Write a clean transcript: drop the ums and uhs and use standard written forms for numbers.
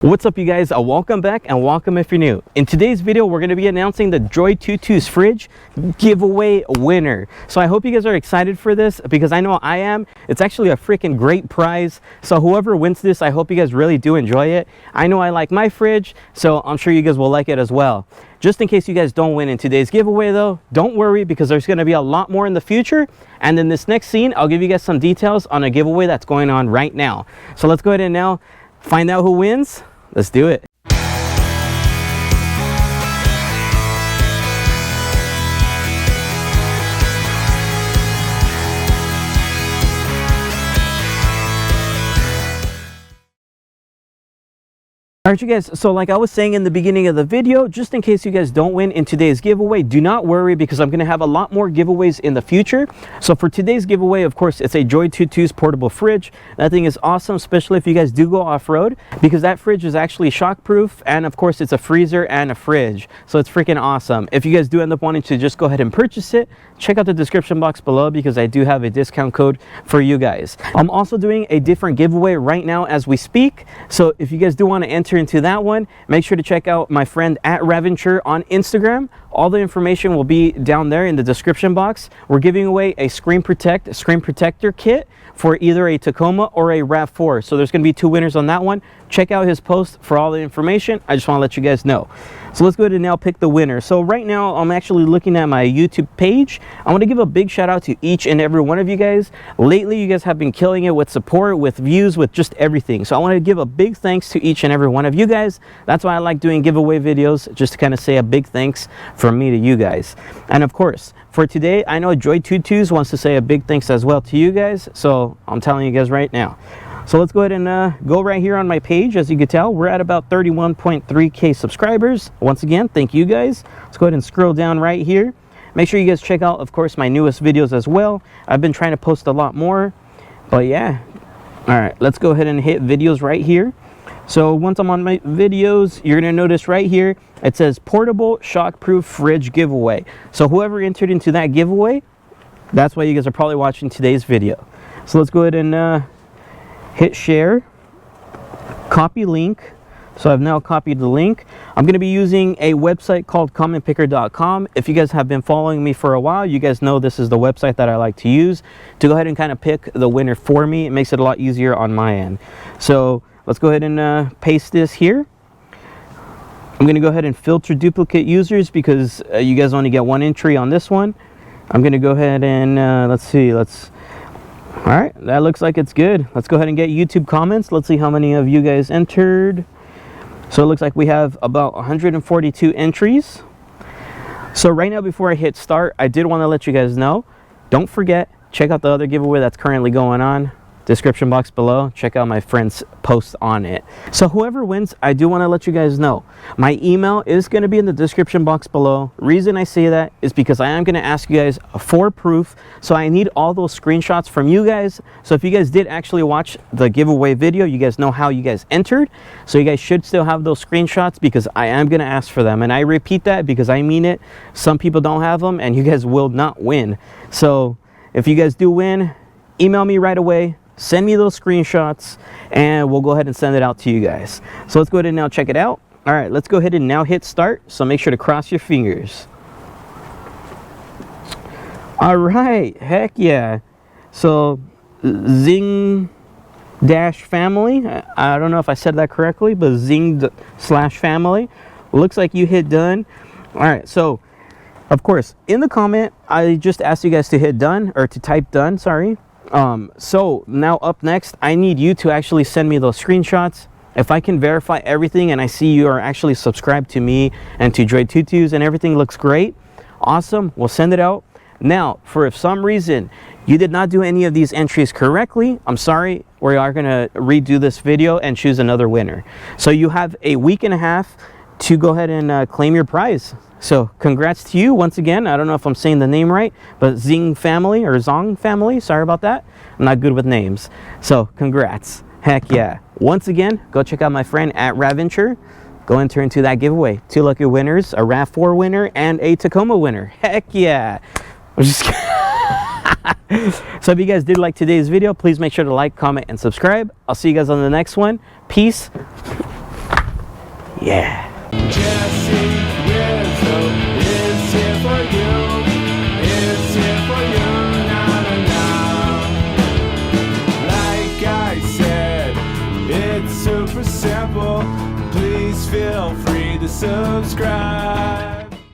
What's up, you guys? Welcome back and welcome if you're new. In today's video, we're going to be announcing the Joytutus fridge giveaway winner. So I hope you guys are excited for this because I know I am. It's actually a freaking great prize. So whoever wins this, I hope you guys really do enjoy it. I know I like my fridge, so I'm sure you guys will like it as well. Just in case you guys don't win in today's giveaway though, don't worry because there's going to be a lot more in the future. And in this next scene, I'll give you guys some details on a giveaway that's going on right now. So let's go ahead and now find out who wins. Let's do it. Alright, you guys, so like I was saying in the beginning of the video, just in case you guys don't win in today's giveaway, do not worry because I'm going to have a lot more giveaways in the future. So for today's giveaway, of course, it's a Joytutus portable fridge. That thing is awesome, especially if you guys do go off-road, because that fridge is actually shockproof, and of course it's a freezer and a fridge, so it's freaking awesome. If you guys do end up wanting to just go ahead and purchase it, check out the description box below because I do have a discount code for you guys. I'm also doing a different giveaway right now as we speak, so if you guys do want to enter into that one, make sure to check out my friend at RAV4 on Instagram. All the information will be down there in the description box. We're giving away a screen protector kit for either a Tacoma or a RAV4. So there's going to be two winners on that one. Check out his post for all the information. I just want to let you guys know. So let's go ahead and now pick the winner. So right now I'm actually looking at my YouTube page. I want to give a big shout out to each and every one of you guys. Lately you guys have been killing it with support, with views, with just everything. So I want to give a big thanks to each and every one of you guys. That's why I like doing giveaway videos, just to kind of say a big thanks from me to you guys. And of course, for today, I know Joytutus wants to say a big thanks as well to you guys. So I'm telling you guys right now. So let's go ahead and go right here on my page. As you can tell, we're at about 31.3K subscribers. Once again, thank you guys. Let's go ahead and scroll down right here. Make sure you guys check out, of course, my newest videos as well. I've been trying to post a lot more, but yeah. All right, let's go ahead and hit videos right here. So once I'm on my videos, you're going to notice right here, it says portable shockproof fridge giveaway. So whoever entered into that giveaway, that's why you guys are probably watching today's video. So let's go ahead and hit share, copy link. So I've now copied the link. I'm going to be using a website called commentpicker.com. If you guys have been following me for a while, you guys know this is the website that I like to use to go ahead and kind of pick the winner for me. It makes it a lot easier on my end. So let's go ahead and paste this here. I'm going to go ahead and filter duplicate users because you guys only get one entry on this one. I'm going to go ahead and let's see. All right, that looks like it's good. Let's go ahead and get YouTube comments. Let's see how many of you guys entered. So it looks like we have about 142 entries. So right now, before I hit start, I did want to let you guys know, don't forget, check out the other giveaway that's currently going on. Description box below. Check out my friend's post on it. So whoever wins, I do want to let you guys know my email is going to be in the description box below. Reason I say that is because I am going to ask you guys for proof, so I need all those screenshots from you guys. So if you guys did actually watch the giveaway video, you guys know how you guys entered, so you guys should still have those screenshots because I am going to ask for them. And I repeat that because I mean it. Some people don't have them and you guys will not win. So if you guys do win, email me right away. Send me those screenshots and we'll go ahead and send it out to you guys. So let's go ahead and now check it out. All right, let's go ahead and now hit start. So make sure to cross your fingers. All right, heck yeah. So Zing dash family. I don't know if I said that correctly, but Zing slash family. Looks like you hit done. All right, so of course, in the comment, I just asked you guys to hit done or to type done, sorry. So now up next, I need you to actually send me those screenshots. If I can verify everything and I see you are actually subscribed to me and to Joytutus and everything looks great, awesome, we'll send it out. Now, for if some reason you did not do any of these entries correctly, I'm sorry, we are going to redo this video and choose another winner. So you have a week and a half to go ahead and claim your prize. So congrats to you once again. I don't know if I'm saying the name right, but Zing family or Zong family, sorry about that. I'm not good with names. So congrats. Heck yeah. Once again, go check out my friend at RAV4. Go enter into that giveaway. 2 lucky winners, a RAV4 winner and a Tacoma winner. Heck yeah. I'm just kidding. So if you guys did like today's video, please make sure to like, comment, and subscribe. I'll see you guys on the next one. Peace. Yeah. JesseRizo is here for you. It's here for you. Like I said, it's super simple. Please feel free to subscribe.